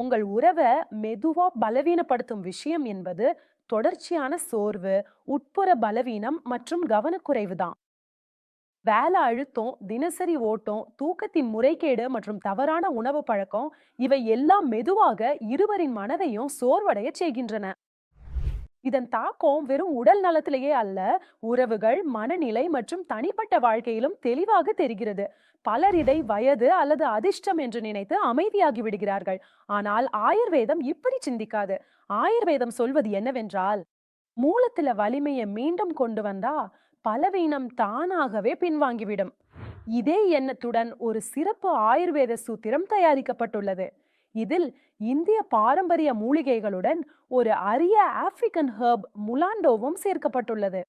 உங்கள் உறவ மெதுவா பலவீனப்படுத்தும் விஷயம் என்பது தொடர்ச்சியான சோர்வு, உட்புற பலவீனம் மற்றும் கவனக்குறைவு தான். வேலை அழுத்தம், தினசரி ஓட்டம், தூக்கத்தின் முறைகேடு மற்றும் தவறான உணவு பழக்கம் இவை எல்லாம் மெதுவாக இருவரின் மனதையும் சோர்வடைய செய்கின்றன. இதன் தாக்கம் வெறும் உடல் நலத்திலேயே அல்ல, உறவுகள், மனநிலை மற்றும் தனிப்பட்ட வாழ்க்கையிலும் தெளிவாக தெரிகிறது. பலர் இதை வயது அல்லது அதிர்ஷ்டம் என்று நினைத்து அமைதியாகி விடுகிறார்கள். ஆனால் ஆயுர்வேதம் இப்படி சிந்திக்காது. ஆயுர்வேதம் சொல்வது என்னவென்றால், மூலத்துல வலிமையை மீண்டும் கொண்டு வந்தா பலவீனம் தானாகவே பின்வாங்கிவிடும். இதே எண்ணத்துடன் ஒரு சிறப்பு ஆயுர்வேத சூத்திரம் தயாரிக்கப்பட்டுள்ளது. இதில் இந்திய பாரம்பரிய மூலிகைகளுடன் ஒரு அரிய ஆப்பிரிக்கன் ஹெர்ப் முலாண்டோவும் சேர்க்கப்பட்டுள்ளது.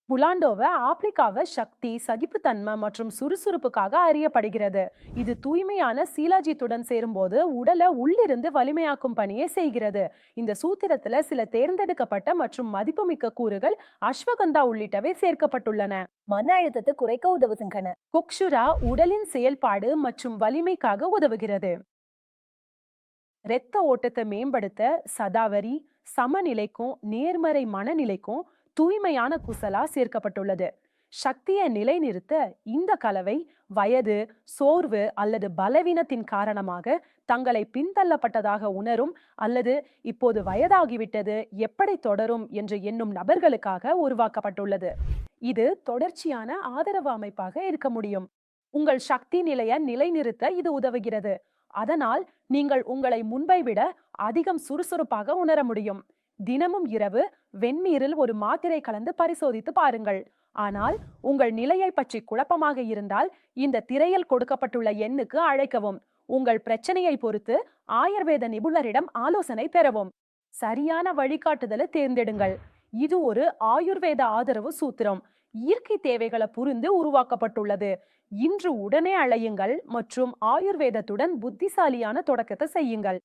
முலாண்டோவை ஆப்பிரிக்காவை சக்தி, சகிப்புத்தன்மை மற்றும் சுறுசுறுப்புக்காக அறியப்படுகிறது. இது தூய்மையான சீலாஜித்துடன் சேரும்போது உடலை உள்ளிருந்து வலிமையாக்கும் பணியை செய்கிறது. இந்த சூத்திரத்துல சில தேர்ந்தெடுக்கப்பட்ட மற்றும் மதிப்புமிக்க கூறுகள் அஸ்வகந்தா உள்ளிட்டவை சேர்க்கப்பட்டுள்ளன. மன அழுத்தத்தை குறைக்க உதவுகின்றன. கொக்ஷுரா உடலின் செயல்பாடு மற்றும் வலிமைக்காக உதவுகிறது. இரத்த ஓட்டத்தை மேம்படுத்த சதாவரி, சமநிலைக்கும் நேர்மறை மனநிலைக்கும் தூய்மையான குசலா சேர்க்கப்பட்டுள்ளது. சக்தியை நிலைநிறுத்த இந்த கலவை வயது, சோர்வு அல்லது பலவீனத்தின் காரணமாக தங்களை பின்தள்ளப்பட்டதாக உணரும் அல்லது இப்போது வயதாகிவிட்டது எப்படி தொடரும் என்று எண்ணும் நபர்களுக்காக உருவாக்கப்பட்டுள்ளது. இது தொடர்ச்சியான ஆதரவு அமைப்பாக இருக்க முடியும். உங்கள் சக்தி நிலையை நிலைநிறுத்த இது உதவுகிறது. அதனால் நீங்கள் உங்களை முன்பை விட அதிகம் சுறுசுறுப்பாக உணர முடியும். தினமும் இரவு வெந்நீரில் ஒரு மாத்திரை கலந்து பரிசோதித்து பாருங்கள். ஆனால் உங்கள் நிலையை பற்றி குழப்பமாக இருந்தால் இந்த திரையில் கொடுக்கப்பட்டுள்ள எண்ணுக்கு அழைக்கவும். உங்கள் பிரச்சனையை பொறுத்து ஆயுர்வேத நிபுணரிடம் ஆலோசனை பெறவும். சரியான வழிகாட்டுதலை தேர்ந்தெடுங்கள். இது ஒரு ஆயுர்வேத ஆதரவு சூத்திரம். இயற்கை தேவைகளை புரிந்து உருவாக்கப்பட்டுள்ளது. இன்று உடனே அழையுங்கள் மற்றும் ஆயுர்வேதத்துடன் புத்திசாலியான தொடக்கத்தை செய்யுங்கள்.